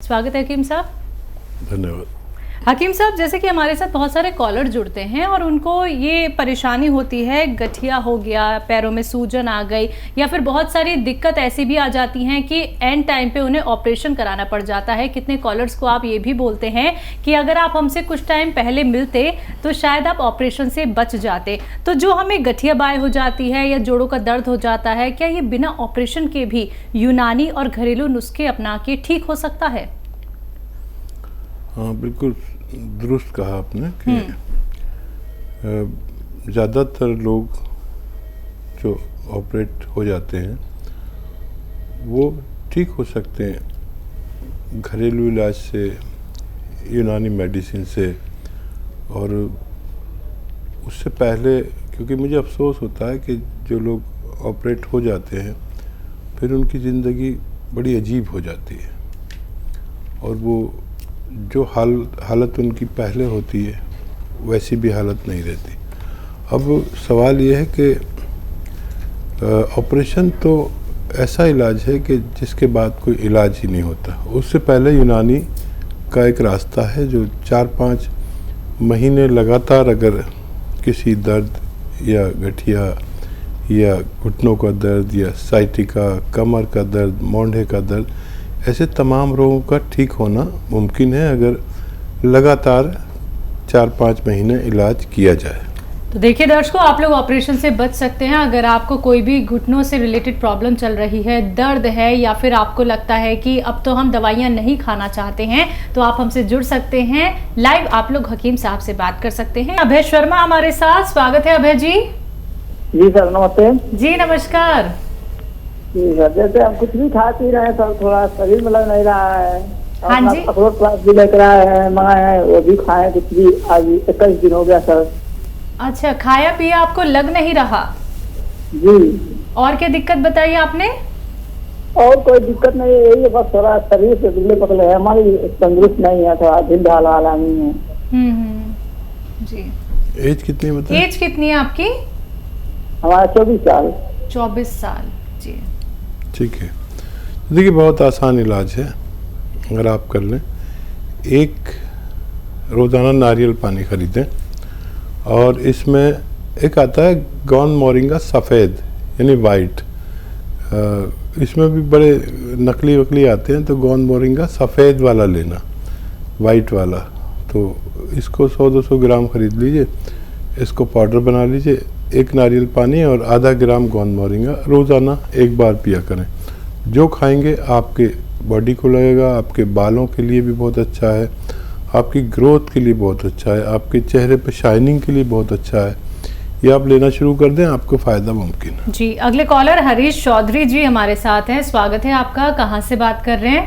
स्वागत है हकीम साहब। धन्यवाद। हकीम साहब, जैसे कि हमारे साथ बहुत सारे कॉलर जुड़ते हैं और उनको ये परेशानी होती है, गठिया हो गया, पैरों में सूजन आ गई, या फिर बहुत सारी दिक्कत ऐसी भी आ जाती हैं कि एंड टाइम पे उन्हें ऑपरेशन कराना पड़ जाता है। कितने कॉलर्स को आप ये भी बोलते हैं कि अगर आप हमसे कुछ टाइम पहले मिलते तो शायद आप ऑपरेशन से बच जाते। तो जो हमें गठिया बाय हो जाती है या जोड़ों का दर्द हो जाता है, क्या ये बिना ऑपरेशन के भी यूनानी और घरेलू नुस्खे अपना के ठीक हो सकता है? हाँ, बिल्कुल दुरुस्त कहा आपने कि ज़्यादातर लोग जो ऑपरेट हो जाते हैं वो ठीक हो सकते हैं घरेलू इलाज से, यूनानी मेडिसिन से। और उससे पहले, क्योंकि मुझे अफसोस होता है कि जो लोग ऑपरेट हो जाते हैं फिर उनकी ज़िंदगी बड़ी अजीब हो जाती है और वो जो हालत उनकी पहले होती है वैसी भी हालत नहीं रहती। अब सवाल ये है कि ऑपरेशन तो ऐसा इलाज है कि जिसके बाद कोई इलाज ही नहीं होता। उससे पहले यूनानी का एक रास्ता है जो 4-5 महीने लगातार अगर किसी दर्द या गठिया या घुटनों का दर्द या साइटिका, कमर का दर्द, मोंढे का दर्द, ऐसे तमाम रोगों का ठीक होना मुमकिन है अगर लगातार 4-5 महीने इलाज किया जाए। तो देखिए दर्शकों, आप लोग ऑपरेशन से बच सकते हैं। अगर आपको कोई भी घुटनों से रिलेटेड प्रॉब्लम चल रही है, दर्द है, या फिर आपको लगता है कि अब तो हम दवाइयाँ नहीं खाना चाहते हैं, तो आप हमसे जुड़ सकते हैं। लाइव आप लोग हकीम साहब से बात कर सकते हैं। अभय शर्मा हमारे साथ, स्वागत है अभय जी। जी सर, नमस्ते जी नमस्कार। जी सर, जैसे हम कुछ भी खा पी रहे हैं सर, थोड़ा शरीर में लग नहीं रहा है। हाँ जी। अखरोट प्लास भी लेकर आए हैं, मंगाए हैं, वो भी खाए, कुछ भी आज 21 दिन हो गया सर। अच्छा, खाया पिया आपको लग नहीं रहा? जी। और क्या दिक्कत बताइए आपने? और कोई दिक्कत नहीं है, यही है बस थोड़ा शरीर से दुबले पतले है, हमारी तंदुरुस्त नहीं है, थोड़ा ढील ढाल वाला नहीं है। जी। एज कितनी बताइए? एज कितनी है आपकी? हमारा 24 साल। 24 साल। जी ठीक है। देखिए, बहुत आसान इलाज है अगर आप कर लें। एक रोज़ाना नारियल पानी खरीदें और इसमें एक आता है गौन मोरिंगा सफ़ेद यानी वाइट। इसमें भी बड़े नकली वकली आते हैं, तो गौन मोरिंगा सफ़ेद वाला लेना, वाइट वाला। तो इसको 100-200 ग्राम खरीद लीजिए, इसको पाउडर बना लीजिए। एक नारियल पानी और आधा ग्राम गौन मोरिंगा रोज़ाना एक बार पिया करें। जो खाएंगे आपके बॉडी को लगेगा, आपके बालों के लिए भी बहुत अच्छा है, आपकी ग्रोथ के लिए बहुत अच्छा है, आपके चेहरे पर शाइनिंग के लिए बहुत अच्छा है। ये आप लेना शुरू कर दें, आपको फ़ायदा मुमकिन है। जी। अगले कॉलर हरीश चौधरी जी हमारे साथ हैं, स्वागत है आपका। कहाँ से बात कर रहे हैं?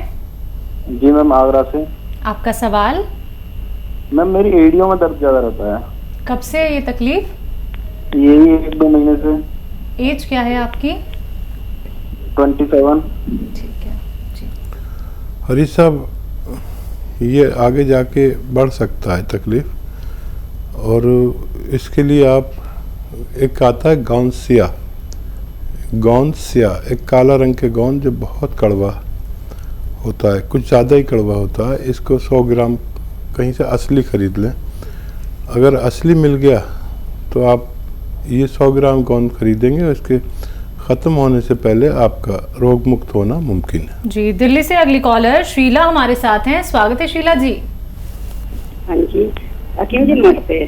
जी मैम, आगरा से। आपका सवाल? मैम, मेरी एड़ियों में दर्द ज़्यादा रहता है। कब से ये तकलीफ? यही 1-2 महीने से। एज क्या है आपकी? 27। ठीक है जी। हरीश साहब, ये आगे जाके बढ़ सकता है तकलीफ़, और इसके लिए आप, एक आता है गौनसिया, एक काला रंग के गोंद जो बहुत कड़वा होता है, कुछ ज़्यादा ही कड़वा होता है। इसको 100 ग्राम कहीं से असली ख़रीद लें। अगर असली मिल गया तो आप ये 100 ग्राम गोंद खरीदेंगे और इसके ख़त्म होने से पहले आपका रोग मुक्त होना मुमकिन है। जी। दिल्ली से अगली कॉलर शीला हमारे साथ हैं, स्वागत है शीला जी। हाँ जी, हकीम जी नमस्ते।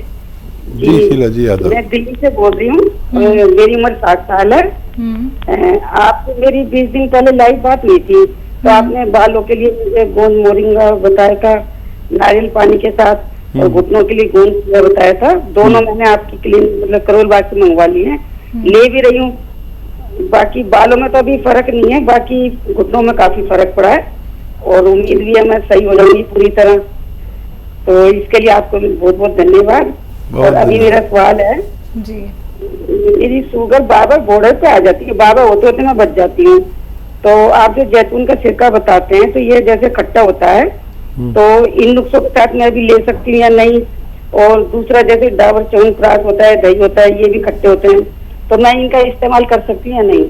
जी शीला जी, याद मैं दिल्ली से बोल रही हूँ। मेरी उम्र 60 साल है। आपसे मेरी 20 दिन पहले लाइव बात हुई थी, तो आपने बालों के लिए मुझे गोंद मोरिंगा बताया था, नारियल पानी के साथ, और घुटनों के लिए गोंद बताया था। दोनों मैंने आपकी क्लिनिक मतलब करोल बाग से मंगवा लिए हैं, ले भी रही हूँ। बाकी बालों में तो अभी फर्क नहीं है, बाकी घुटनों में काफी फर्क पड़ा है और उम्मीद भी है मैं सही हो जाऊंगी पूरी तरह। तो इसके लिए आपको बहुत बहुत धन्यवाद। और अभी मेरा सवाल है जी। मेरी शुगर बार-बार बॉर्डर पे आ जाती है, बार-बार होते होते मैं बच जाती हूँ। तो आप जो जैतून का सिरका बताते हैं, तो ये जैसे खट्टा होता है, तो इन नुस्खों के साथ मैं भी ले सकती हूँ या नहीं? और दूसरा, जैसे डाबर च्यवनप्राश होता है, दही होता है, ये भी खट्टे होते हैं, तो मैं इनका इस्तेमाल कर सकती हूँ या नहीं?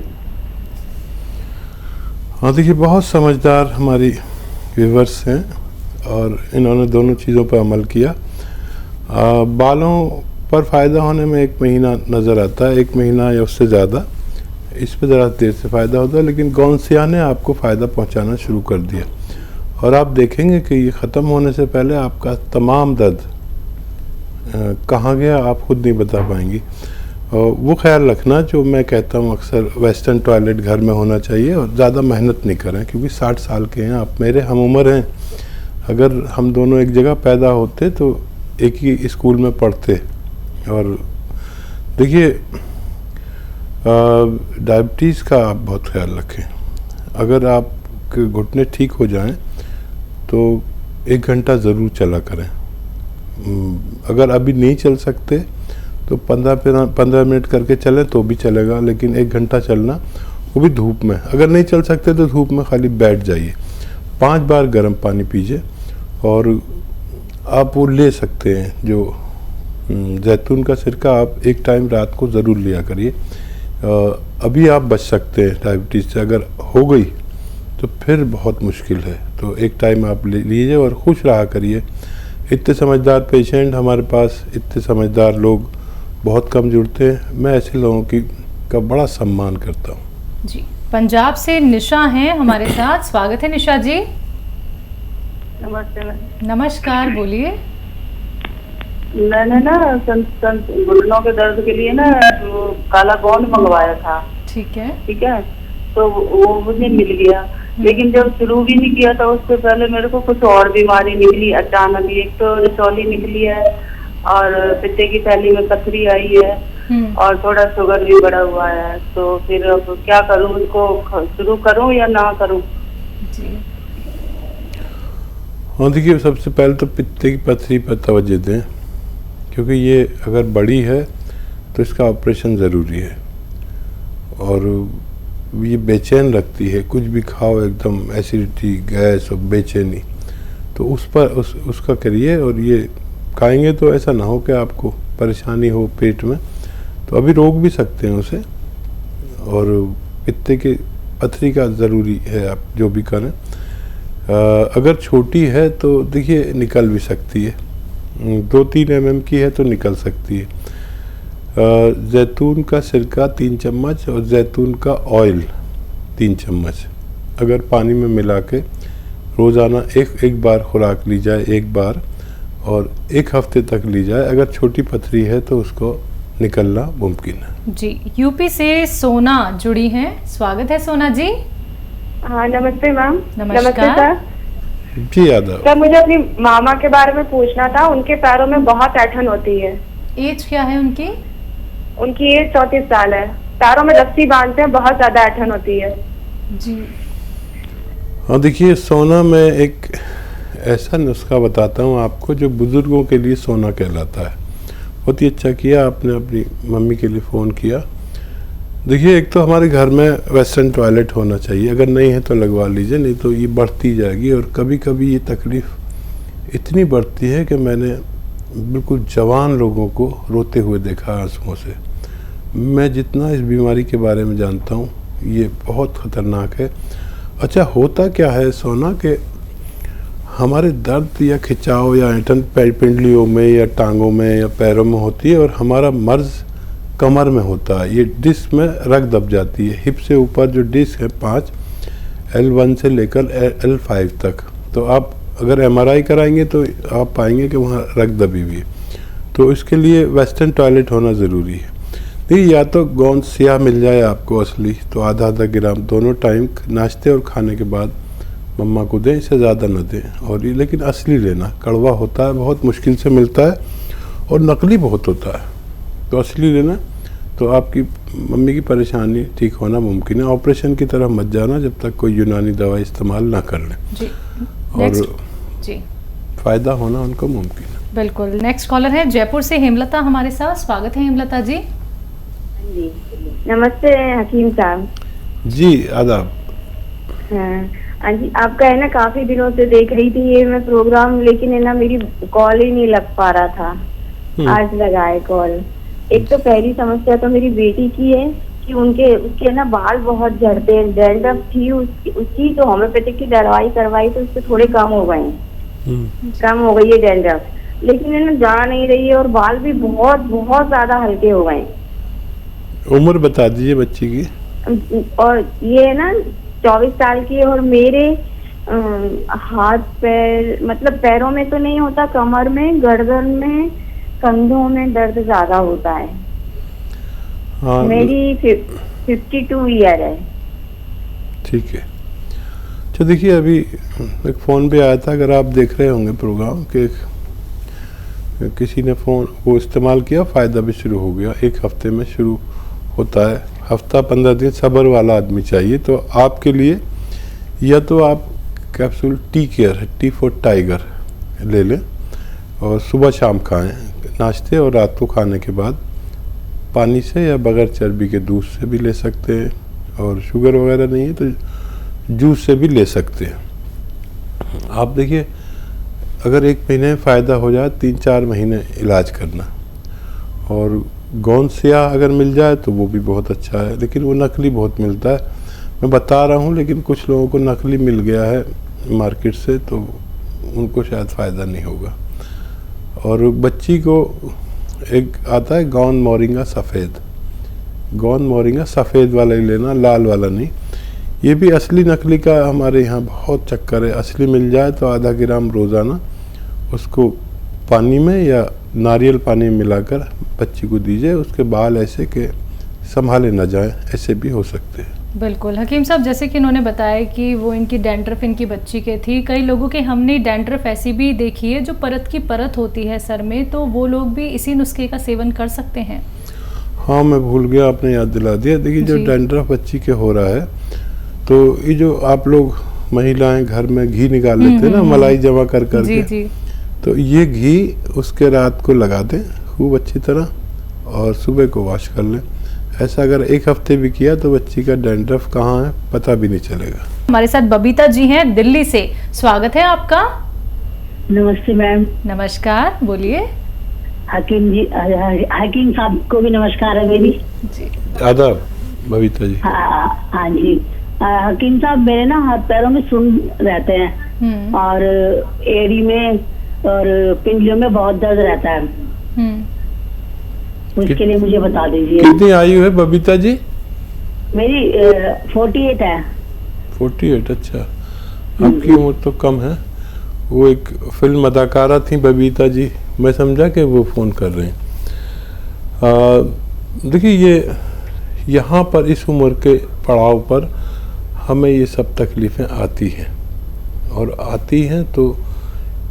हाँ, देखिए, बहुत समझदार हमारी व्यूवर्स हैं और इन्होंने दोनों चीज़ों पर अमल किया। बालों पर फ़ायदा होने में 1 महीना नज़र आता है, 1 महीना या उससे ज़्यादा। इस पर ज़रा देर से फ़ायदा होता है, लेकिन गौनसिया ने आपको फ़ायदा पहुंचाना शुरू कर दिया और आप देखेंगे कि ये ख़त्म होने से पहले आपका तमाम दर्द कहाँ गया आप खुद नहीं बता पाएंगी। वो ख्याल रखना जो मैं कहता हूँ अक्सर, वेस्टर्न टॉयलेट घर में होना चाहिए और ज़्यादा मेहनत नहीं करें, क्योंकि 60 साल के हैं आप, मेरे हम उम्र हैं। अगर हम दोनों एक जगह पैदा होते तो एक ही स्कूल में पढ़ते। और देखिए, डायबिटीज़ का आप बहुत ख्याल रखें। अगर आपके घुटने ठीक हो जाएं तो 1 घंटा ज़रूर चला करें। अगर अभी नहीं चल सकते तो 15 मिनट करके चलें तो भी चलेगा, लेकिन 1 घंटा चलना, वो भी धूप में। अगर नहीं चल सकते तो धूप में खाली बैठ जाइए। 5 बार गर्म पानी पीजिए और आप वो ले सकते हैं जो जैतून का सिरका, आप एक टाइम रात को ज़रूर लिया करिए। अभी आप बच सकते हैं डायबिटीज़ से, अगर हो गई तो फिर बहुत मुश्किल है। तो एक टाइम आप ले लीजिए और खुश रहा करिए। इतने समझदार पेशेंट हमारे पास, इतने समझदार लोग बहुत कम जुड़ते हैं। मैं ऐसे लोगों का बड़ा सम्मान करता हूँ। जी, पंजाब से निशा हैं हमारे साथ। स्वागत है निशा जी। नमस्ते। नमस्कार, बोलिए। मैंने ना घुटनों के दर्द के लिए ना काला गोंद मंगवाया था। ठीक है। ठीक है, तो वो मुझे मिल गया, लेकिन जब शुरू भी नहीं किया था उससे पहले मेरे को कुछ और बीमारी निकली अचानक। एक तो रसौली निकली है और पित्ते की थैली में पथरी आई है और थोड़ा शुगर भी बढ़ा हुआ है। तो फिर अब क्या करूं, उसको शुरू करूं या ना करूं? जी, हाँ देखिए, सबसे पहले तो पित्ते की पथरी पर तवज्जो दें, क्योंकि ये अगर बड़ी है तो इसका ऑपरेशन ज़रूरी है। और ये बेचैन रखती है, कुछ भी खाओ एकदम एसिडिटी, गैस और बेचैनी, तो उसका करिए। और ये खाएंगे तो ऐसा ना हो कि आपको परेशानी हो पेट में, तो अभी रोक भी सकते हैं उसे। और पित्ते के पथरी का ज़रूरी है आप जो भी करें। अगर छोटी है तो देखिए निकल भी सकती है, 2-3 mm की है तो निकल सकती है। जैतून का सिरका 3 चम्मच और जैतून का ऑयल 3 चम्मच अगर पानी में मिला के रोज़ाना एक बार खुराक ली जाए, 1 बार, और 1 हफ्ते तक ली जाए। अगर छोटी पथरी है तो उसको निकलना मुमकिन है। जी, यूपी से सोना जुड़ी हैं। स्वागत है सोना जी। हाँ, नमस्ते मैम। नमस्कार सर। जी आदाब। सर, मुझे अपनी मामा के बारे में पूछना था। उनके पैरों में बहुत ऐंठन होती है। एज क्या है उनकी? उनकी एज 34 साल है। पैरों में रस्सी बांधते हैं, बहुत ज्यादा ऐंठन होती है। जी हाँ देखिए, सोना में एक ऐसा नुस्खा बताता हूँ आपको जो बुज़ुर्गों के लिए सोना कहलाता है। बहुत ही अच्छा किया आपने, अपनी मम्मी के लिए फ़ोन किया। देखिए, एक तो हमारे घर में वेस्टर्न टॉयलेट होना चाहिए, अगर नहीं है तो लगवा लीजिए, नहीं तो ये बढ़ती जाएगी। और कभी कभी ये तकलीफ़ इतनी बढ़ती है कि मैंने बिल्कुल जवान लोगों को रोते हुए देखा आंसुओं से। मैं जितना इस बीमारी के बारे में जानता हूँ, ये बहुत ख़तरनाक है। अच्छा, होता क्या है सोना के हमारे दर्द या खिंचाव या ऐंठन पिंडलियों में या टांगों में या पैरों में होती है, और हमारा मर्ज़ कमर में होता है। ये डिस्क में रग दब जाती है। हिप से ऊपर जो डिस्क है 5, L1 से लेकर L5 तक, तो आप अगर MRI कराएंगे तो आप पाएंगे कि वहाँ रग दबी हुई है। तो इसके लिए वेस्टर्न टॉयलेट होना ज़रूरी है। देखिए, या तो गोंद स्याह मिल जाए आपको असली, तो आधा ग्राम दोनों टाइम नाश्ते और खाने के बाद मम्मा को दें, इससे ज़्यादा न दें। और ये लेकिन असली लेना, कड़वा होता है, बहुत मुश्किल से मिलता है और नकली बहुत होता है, तो असली लेना। तो आपकी मम्मी की परेशानी ठीक होना मुमकिन है। ऑपरेशन की तरफ मत जाना जब तक कोई यूनानी दवा इस्तेमाल ना कर लें, जी। और जी, फ़ायदा होना उनको मुमकिन है। बिल्कुल। नेक्स्ट कॉलर है जयपुर से हेमलता हमारे साथ। स्वागत है हेमलता जी। नमस्ते हकीम साहब। जी आदाब। हाँ जी, आपका है ना काफी दिनों से देख रही थी ये मैं प्रोग्राम, लेकिन है ना मेरी कॉल ही नहीं लग पा रहा था। आज लगाए कॉल। एक तो पहली समस्या तो मेरी बेटी की है कि उसके ना बाल बहुत झड़ते हैं, डैंड्रफ थी उसकी तो होम्योपैथिक की दवाई करवाई तो उससे थोड़े कम हो गए, कम हो गई है डैंड्रफ, लेकिन है ना जा नहीं रही है और बाल भी बहुत बहुत ज्यादा हल्के हो गए। उम्र बता दीजिए बच्ची की। और ये ना 24 साल की है और मेरे हाथ पैर मतलब पैरों में तो नहीं होता, कमर में, गर्दन में, कंधों में दर्द ज्यादा होता है। हाँ, मेरी 52 ईयर है। ठीक है। तो देखिए अभी एक फ़ोन पे आया था, अगर आप देख रहे होंगे प्रोग्राम के किसी ने फ़ोन को इस्तेमाल किया, फ़ायदा भी शुरू हो गया। 1 हफ्ते में शुरू होता है, हफ्ता 15 दिन सब्र वाला आदमी चाहिए। तो आपके लिए या तो आप capsule tea care, T for tiger ले लें और सुबह शाम खाएं, नाश्ते और रात को खाने के बाद पानी से या बगैर चर्बी के दूध से भी ले सकते हैं, और शुगर वगैरह नहीं है तो जूस से भी ले सकते हैं। आप देखिए अगर 1 महीने में फ़ायदा हो जाए, 3-4 महीने इलाज करना, और गोंद स्याह अगर मिल जाए तो वो भी बहुत अच्छा है, लेकिन वो नकली बहुत मिलता है। मैं बता रहा हूँ, लेकिन कुछ लोगों को नकली मिल गया है मार्केट से तो उनको शायद फ़ायदा नहीं होगा। और बच्ची को एक आता है गोंद मोरिंगा सफ़ेद, गोंद मोरिंगा सफ़ेद वाला ही लेना, लाल वाला नहीं। ये भी असली नकली का हमारे यहाँ बहुत चक्कर है। असली मिल जाए तो आधा ग्राम रोज़ाना उसको पानी में या नारियल पानी में मिलाकर बच्ची को दीजिए। उसके बाल ऐसे कि संभाले न जाए, ऐसे भी हो सकते हैं। बिल्कुल हकीम साहब, जैसे कि इन्होंने बताया कि वो इनकी डैंड्रफ इनकी बच्ची के थी, कई लोगों के हमने डैंड्रफ ऐसी भी देखी है जो परत की परत होती है सर में, तो वो लोग भी इसी नुस्खे का सेवन कर सकते हैं। हाँ, मैं भूल गया, आपने याद दिला दिया। देखिए जो डैंड्रफ बच्ची के हो रहा है, तो ये जो आप लोग महिलाएं घर में घी निकाल लेते हैं ना, मलाई जमा कर जी, के, जी। तो ये घी उसके रात को लगा दें खूब अच्छी तरह और सुबह को वॉश कर लें। ऐसा अगर 1 हफ्ते भी किया तो बच्ची का डैंड्रफ कहाँ है पता भी नहीं चलेगा। हमारे साथ बबीता जी हैं दिल्ली से, स्वागत है आपका। नमस्ते मैम। नमस्कार, बोलिए। हकीम जी, हकीम साहब को भी नमस्कार है मेरी। जी आदाब बबीता जी। हाँ जी, हकीम साहब मेरे ना हाथ पैरों में सुन रहते हैं और एड़ी में और पिंडलियों में बहुत दर्द रहता है। उसके लिए मुझे बता दीजिए। कितनी आयु है बबीता जी? मेरी 48 है। 48, अच्छा। आपकी उम्र तो कम है। वो एक फिल्म अदाकारा थी बबीता जी, मैं समझा कि वो फ़ोन कर रहे हैं। देखिए ये यहाँ पर इस उम्र के पड़ाव पर हमें ये सब तकलीफ़ें आती हैं, और आती हैं तो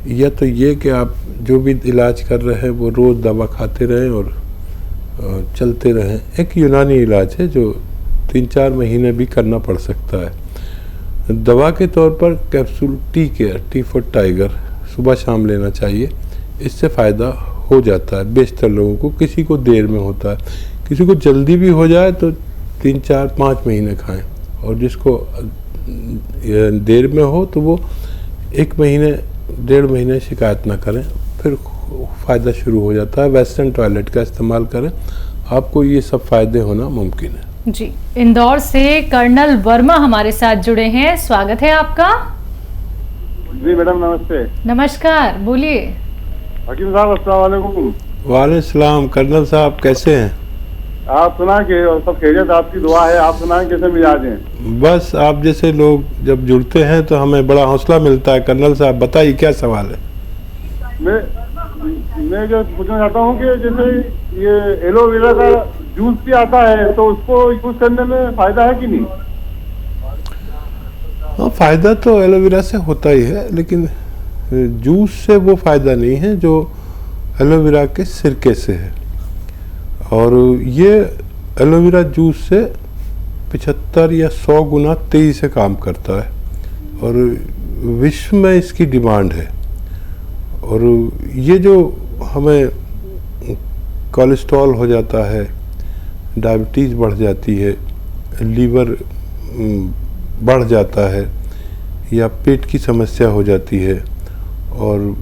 या तो ये कि आप जो भी इलाज कर रहे हैं वो रोज़ दवा खाते रहें और चलते रहें। एक यूनानी इलाज है जो 3-4 महीने भी करना पड़ सकता है। दवा के तौर पर capsule tea care, T for tiger सुबह शाम लेना चाहिए। इससे फ़ायदा हो जाता है बेशतर लोगों को। किसी को देर में होता है, किसी को जल्दी भी हो जाए तो 3-4-5 महीने खाएं, और जिसको देर में हो तो वो 1 महीने 1.5 महीने शिकायत ना करें, फिर फ़ायदा शुरू हो जाता है। वेस्टर्न टॉयलेट का इस्तेमाल करें, आपको ये सब फ़ायदे होना मुमकिन है। जी, इंदौर से कर्नल वर्मा हमारे साथ जुड़े हैं, स्वागत है आपका। जी मैडम नमस्ते। नमस्कार, बोलिए। हकीम साहब अस्सलाम वालेकुम। वालेकुम सलाम। कर्नल साहब कैसे हैं? आप सुना के सब खैरियत, आपकी दुआ है। आप सुनाएं कैसे मिजाज हैं? बस आप जैसे लोग जब जुड़ते हैं तो हमें बड़ा हौसला मिलता है। कर्नल साहब बताइए क्या सवाल है? मैं जो पूछना चाहता हूँ कि जैसे ये एलोवेरा का जूस भी आता है तो उसको यूज करने में फायदा है कि नहीं? हाँ, फ़ायदा तो एलोवेरा से होता ही है, लेकिन जूस से वो फ़ायदा नहीं है जो एलोवेरा के सिरके से है। और ये एलोवेरा जूस से 75 या 100 गुना तेज़ी से काम करता है, और विश्व में इसकी डिमांड है। और ये जो हमें कोलेस्ट्रॉल हो जाता है, डायबिटीज़ बढ़ जाती है, लीवर बढ़ जाता है, या पेट की समस्या हो जाती है, और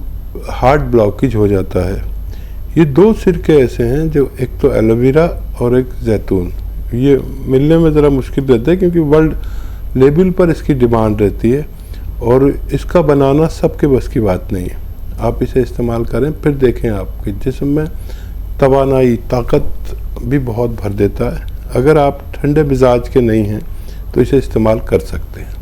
हार्ट ब्लॉकेज हो जाता है, ये 2 सिरके ऐसे हैं जो एक तो एलोवेरा और एक जैतून, ये मिलने में ज़रा मुश्किल रहता है क्योंकि वर्ल्ड लेवल पर इसकी डिमांड रहती है और इसका बनाना सबके बस की बात नहीं है। आप इसे इस्तेमाल करें, फिर देखें आपके जिस्म में तवानाई, ताकत भी बहुत भर देता है। अगर आप ठंडे मिजाज के नहीं हैं तो इसे इस्तेमाल कर सकते हैं।